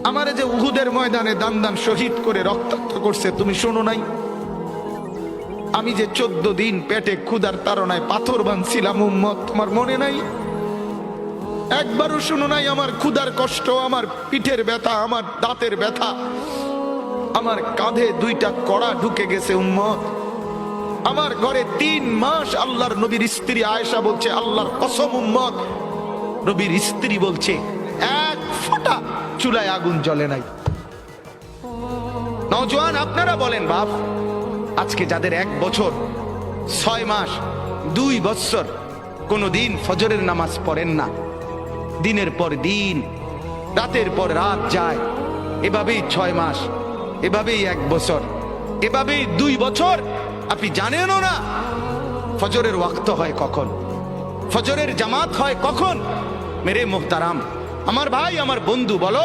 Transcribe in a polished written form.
আমারে যে উহুদের ময়দানে দান দান শহীদ করে রক্তাক্ত করছে তুমি শোনো নাই? আমি যে 14 দিন পেটে ক্ষুধার তাড়নায় পাথর বাঁধছিলাম উম্মত, তোমার মনে নাই? একবারও শুনো নাই আমার ক্ষুধার কষ্ট, আমার পিঠের ব্যথা, আমার দাঁতের ব্যথা, আমার কাঁধে 2টা কড়া ঢুকে গেছে উম্মত। আমার ঘরে 3 মাস আল্লাহর নবীর স্ত্রী আয়েশা বলছে, আল্লাহর কসম উম্মত, নবীর স্ত্রী বলছে এক ফোঁটা চুলায় আগুন জ্বলে নাই। নওজোয়ান আপনারা বলেন বাপ, আজকে যাদের 1 বছর 6 মাস 2 বছর কোনদিন ফজরের নামাজ পড়েন না, দিনের পর দিন রাতের পর রাত যায়, এভাবেই 6 মাস, এভাবেই 1 বছর, এভাবেই 2 বছর, আপনি জানেনও না ফজরের ওয়াক্ত হয় কখন, ফজরের জামাত হয় কখন। মেরে মুহতারাম, আমার ভাই, আমার বন্ধু, বলো